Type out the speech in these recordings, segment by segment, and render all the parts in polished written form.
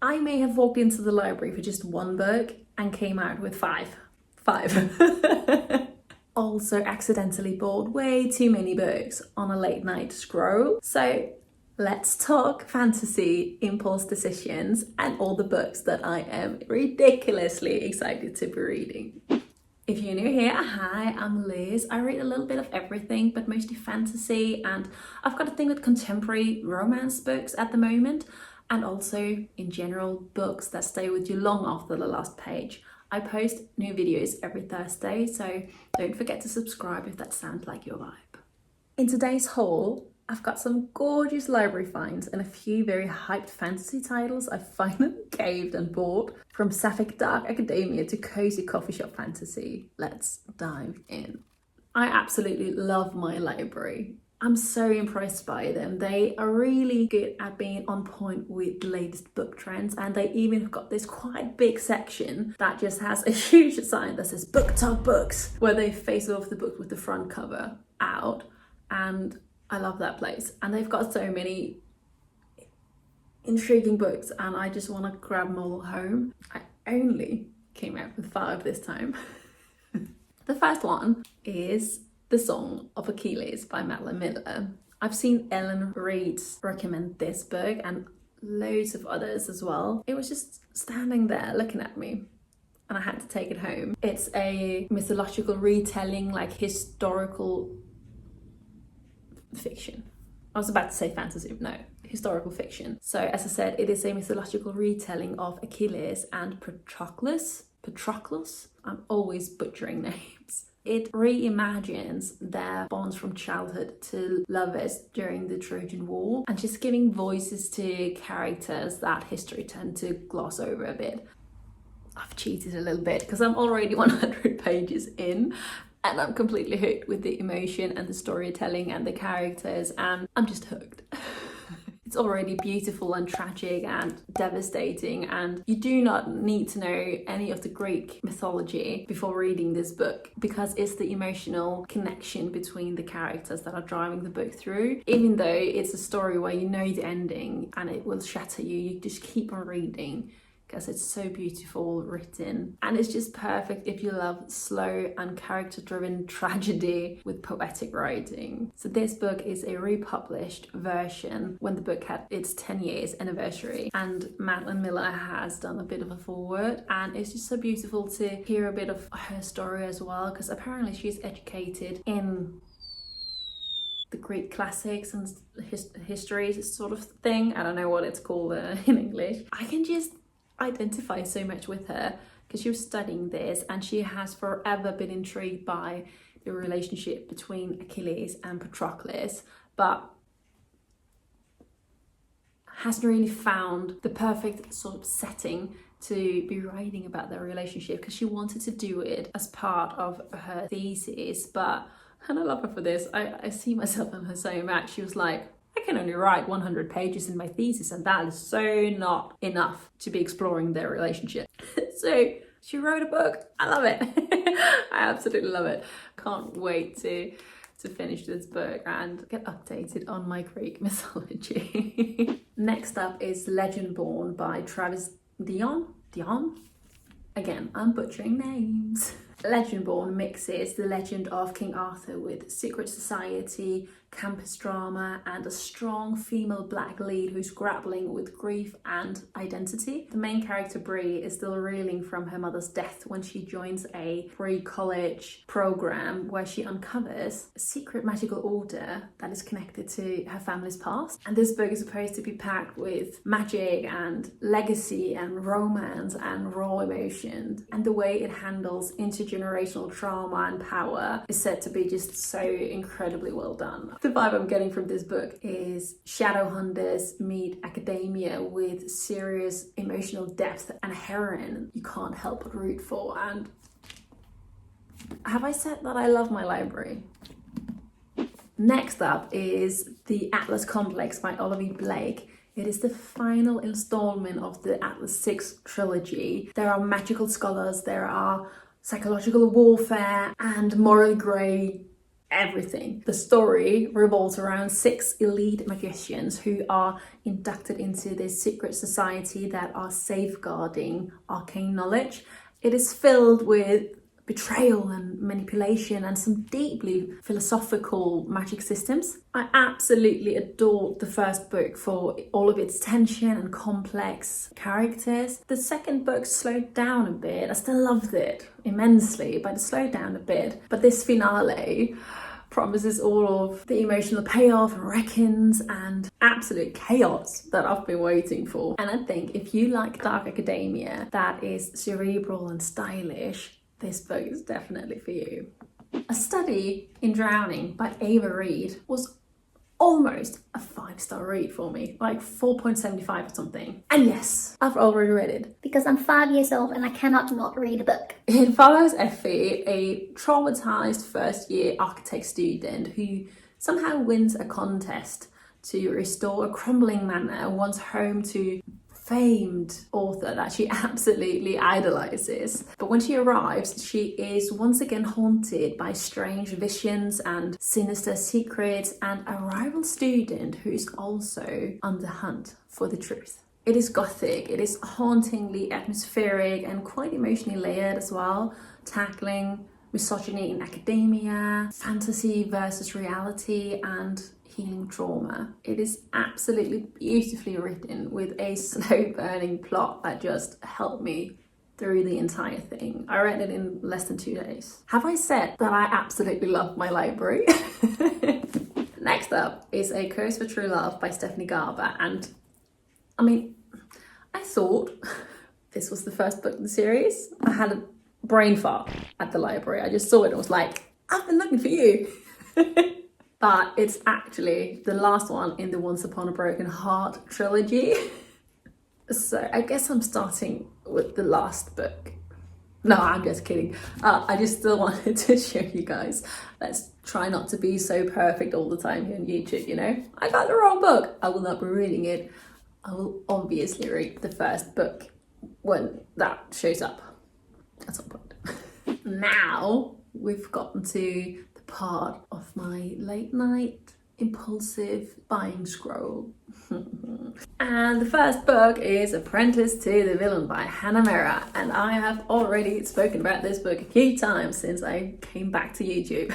I may have walked into the library for just one book and came out with five. Also accidentally bought way too many books on a late night scroll. So let's talk fantasy, impulse decisions, and all the books that I am ridiculously excited to be reading. If you're new here, hi, I'm Liz. I read a little bit of everything, but mostly fantasy, and I've got a thing with contemporary romance books at the moment, and also, in general, books that stay with you long after the last page. I post new videos every Thursday, so don't forget to subscribe if that sounds like your vibe. In today's haul, I've got some gorgeous library finds and a few very hyped fantasy titles I finally caved and bought, from sapphic dark academia to cozy coffee shop fantasy. Let's dive in. I absolutely love my library. I'm so impressed by them. They are really good at being on point with the latest book trends, and they even got this quite big section that just has a huge sign that says booktok books, where they face off the book with the front cover out, and I love that place. And they've got so many intriguing books and I just want to grab them all home. I only came out with 5 this time. The first one is The Song of Achilles by Madeline. I've seen Ellen Reid recommend this book and loads of others as well. It was just standing there looking at me and I had to take it home. It's a mythological retelling, like historical fiction. I was about to say fantasy, no, historical fiction. So as I said, it is a mythological retelling of Achilles and Patroclus. I'm always butchering names. It reimagines their bonds from childhood to lovers during the Trojan War, and just giving voices to characters that history tend to gloss over a bit. I've cheated a little bit because I'm already 100 pages in, and I'm completely hooked with the emotion and the storytelling and the characters, and I'm just hooked. It's already beautiful and tragic and devastating, and you do not need to know any of the Greek mythology before reading this book, because it's the emotional connection between the characters that are driving the book through. Even though it's a story where you know the ending and it will shatter you, you just keep on reading, because it's so beautiful written, and it's just perfect if you love slow and character-driven tragedy with poetic writing. So this book is a republished version when the book had its 10 years anniversary, and Madeline has done a bit of a foreword, and it's just so beautiful to hear a bit of her story as well, because apparently she's educated in the Greek classics and history sort of thing. I don't know what it's called in English. I can just identify so much with her because she was studying this, and she has forever been intrigued by the relationship between Achilles and Patroclus, but hasn't really found the perfect sort of setting to be writing about their relationship, because she wanted to do it as part of her thesis. But, and I love her for this, I see myself in her so much. She was like, I can only write 100 pages in my thesis, and that is so not enough to be exploring their relationship. So she wrote a book. I love it. I absolutely love it. Can't wait to finish this book and get updated on my Greek mythology. Next up is Legendborn by Deonn? Again, I'm butchering names. Legendborn mixes the legend of King Arthur with secret society, campus drama, and a strong female black lead who's grappling with grief and identity. The main character, Bree, is still reeling from her mother's death when she joins a pre-college program where she uncovers a secret magical order that is connected to her family's past. And this book is supposed to be packed with magic and legacy and romance and raw emotion. And the way it handles intergenerational trauma and power is said to be just so incredibly well done. The vibe I'm getting from this book is Shadowhunters meet academia with serious emotional depth and a heroine you can't help but root for. And have I said that I love my library? Next up is The Atlas Complex by Olivie Blake. It is the final installment of the Atlas 6 trilogy. There are magical scholars, there are psychological warfare and moral grey everything. The story revolves around 6 elite magicians who are inducted into this secret society that are safeguarding arcane knowledge. It is filled with betrayal and manipulation and some deeply philosophical magic systems. I absolutely adored the first book for all of its tension and complex characters. The second book slowed down a bit. I still loved it immensely, but it slowed down a bit. But this finale promises all of the emotional payoff and reckons and absolute chaos that I've been waiting for. And I think if you like dark academia that is cerebral and stylish, this book is definitely for you. A Study in Drowning by Reid was almost a 5-star read for me, like 4.75 or something. And yes, I've already read it. Because I'm 5 years old and I cannot not read a book. It follows Effie, a traumatized first-year architect student who somehow wins a contest to restore a crumbling manor once home to famed author that she absolutely idolizes. But when she arrives, she is once again haunted by strange visions and sinister secrets and a rival student who is also on the hunt for the truth. It is gothic, it is hauntingly atmospheric and quite emotionally layered as well, tackling misogyny in academia, fantasy versus reality, and healing trauma. It is absolutely beautifully written with a slow burning plot that just helped me through the entire thing. I read it in less than 2 days. Have I said that I absolutely love my library? Next up is A Curse for True Love by Stephanie Garber, and I mean, I thought this was the first book in the series. I had a brain fart at the library. I just saw it and was like, I've been looking for you. But it's actually the last one in the Once Upon a Broken Heart trilogy. So I guess I'm starting with the last book. No, I'm just kidding. I just still wanted to show you guys. Let's try not to be so perfect all the time here on YouTube, you know? I got the wrong book. I will not be reading it. I will obviously read the first book when that shows up at some point. Now we've gotten to part of my late night impulsive buying scroll. And the first book is Apprentice to the Villain by Hannah Maehrer, and I have already spoken about this book a few times since I came back to YouTube.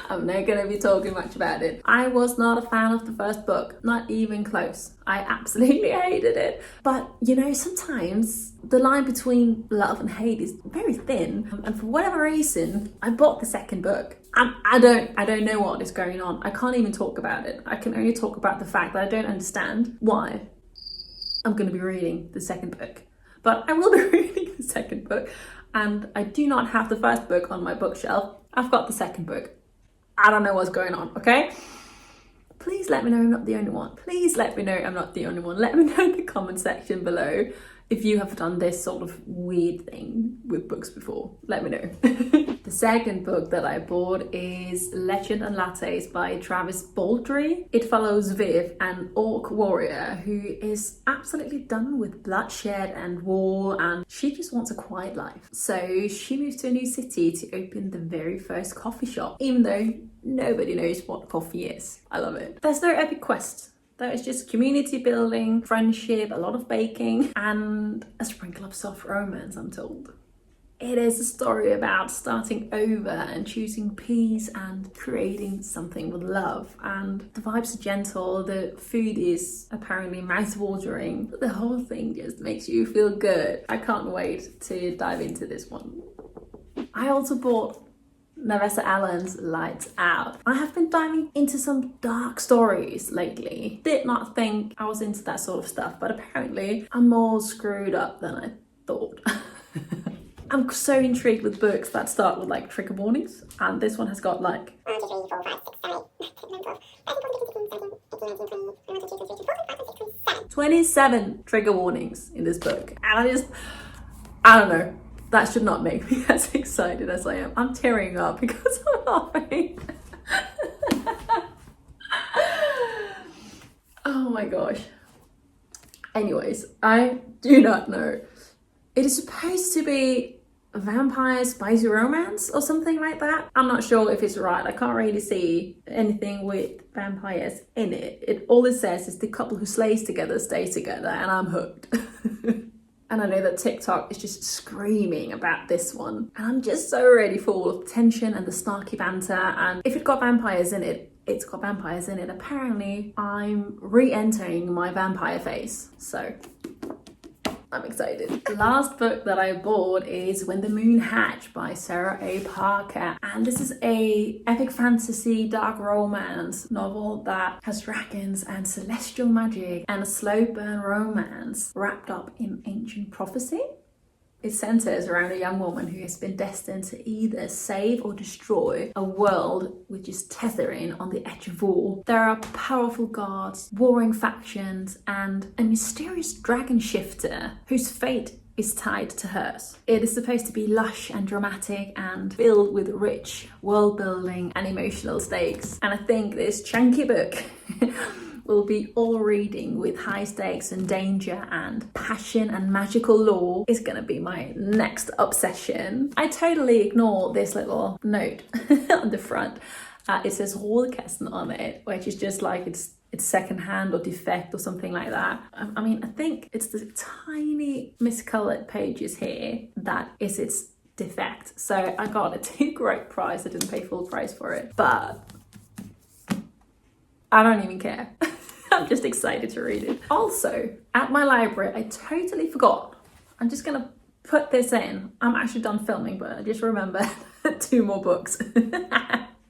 I'm not going to be talking much about it. I was not a fan of the first book, not even close. I absolutely hated it. But you know, sometimes the line between love and hate is very thin, and for whatever reason, I bought the second book. I don't know what is going on. I can't even talk about it. I can only talk about the fact that I don't understand why I'm going to be reading the second book. But I will be reading the second book, and I do not have the first book on my bookshelf. I've got the second book. I don't know what's going on, okay? Please let me know I'm not the only one. Please let me know I'm not the only one. Let me know in the comment section below if you have done this sort of weird thing with books before. Let me know. The second book that I bought is Legend and Lattes by Travis Baldree. It follows Viv, an orc warrior who is absolutely done with bloodshed and war, and she just wants a quiet life. So she moves to a new city to open the very first coffee shop, even though nobody knows what coffee is. I love it. There's no epic quest. There is just community building, friendship, a lot of baking, and a sprinkle of soft romance, I'm told. It is a story about starting over and choosing peace and creating something with love. And the vibes are gentle, the food is apparently mouth-watering. The whole thing just makes you feel good. I can't wait to dive into this one. I also bought Navessa Allen's Lights Out. I have been diving into some dark stories lately. Did not think I was into that sort of stuff, but apparently I'm more screwed up than I thought. I'm so intrigued with books that start with like trigger warnings, and this one has got like 27 trigger warnings in this book, and I don't know. That should not make me as excited as I am. I'm tearing up because I'm laughing. Oh my gosh. Anyways, I do not know. It is supposed to be vampire spicy romance or something like that. I'm not sure if it's right. I can't really see anything with vampires in it. All it says is the couple who slays together stays together, and I'm hooked. And I know that TikTok is just screaming about this one, and I'm just so ready for all of the tension and the snarky banter. And if it got vampires in it, it's got vampires in it. Apparently I'm re-entering my vampire phase, so I'm excited. The last book that I bought is When the Moon Hatched by Sarah A. Parker. And this is a epic fantasy dark romance novel that has dragons and celestial magic and a slow burn romance wrapped up in ancient prophecy. It centers around a young woman who has been destined to either save or destroy a world which is tethering on the edge of war. There are powerful gods, warring factions, and a mysterious dragon shifter whose fate is tied to hers. It is supposed to be lush and dramatic and filled with rich world building and emotional stakes. And I think this chunky book will be all reading with high stakes and danger and passion and magical lore is gonna be my next obsession. I totally ignore this little note on the front. It says Hålkasten on it, which is just like it's secondhand or defect or something like that. I mean, I think it's the tiny miscolored pages here that is its defect. So I got it at a great price. I didn't pay full price for it, but I don't even care. I'm just excited to read it. Also, at my library, I totally forgot. I'm just gonna put this in. I'm actually done filming, but I just remembered 2 more books.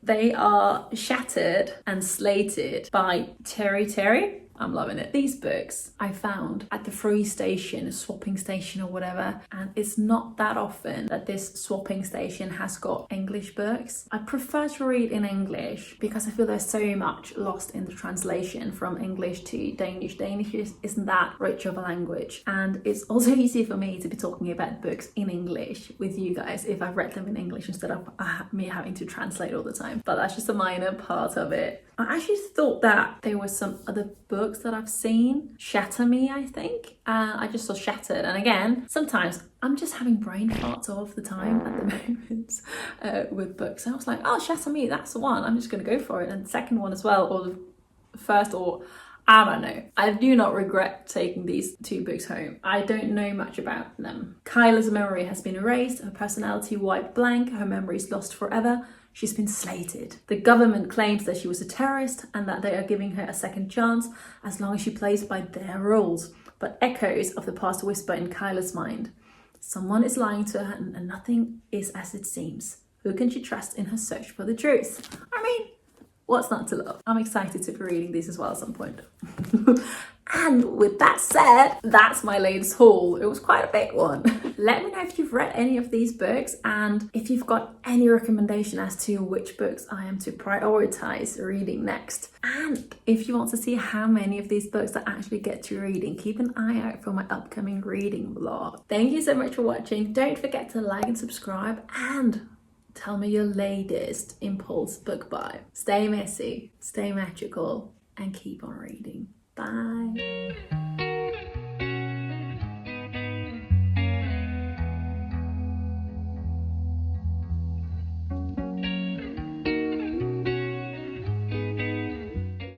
They are Shattered and Slated by Terri. I'm loving it. These books I found at the free station, swapping station or whatever, and it's not that often that this swapping station has got English books. I prefer to read in English because I feel there's so much lost in the translation from English to Danish. Danish isn't that rich of a language, and it's also easy for me to be talking about books in English with you guys if I've read them in English instead of me having to translate all the time. But that's just a minor part of it. I actually thought that there were some other books that I've seen. Shatter Me, I think. I just saw Shattered. And again, sometimes I'm just having brain farts all of the time at the moment with books. And I was like, oh, Shatter Me, that's the one. I'm just going to go for it. And the second one as well, or the first, or I don't know. I do not regret taking these 2 books home. I don't know much about them. Kyla's memory has been erased, her personality wiped blank, her memory is lost forever. She's been slated. The government claims that she was a terrorist and that they are giving her a second chance as long as she plays by their rules. But echoes of the past whisper in Kyla's mind. Someone is lying to her and nothing is as it seems. Who can she trust in her search for the truth? I mean, what's not to love? I'm excited to be reading these as well at some point. And with that said, that's my latest haul. It was quite a big one. Let me know if you've read any of these books and if you've got any recommendation as to which books I am to prioritize reading next. And if you want to see how many of these books I actually get to reading, keep an eye out for my upcoming reading vlog. Thank you so much for watching. Don't forget to like and subscribe and tell me your latest impulse book buy. Stay messy, stay magical, and keep on reading. Bye.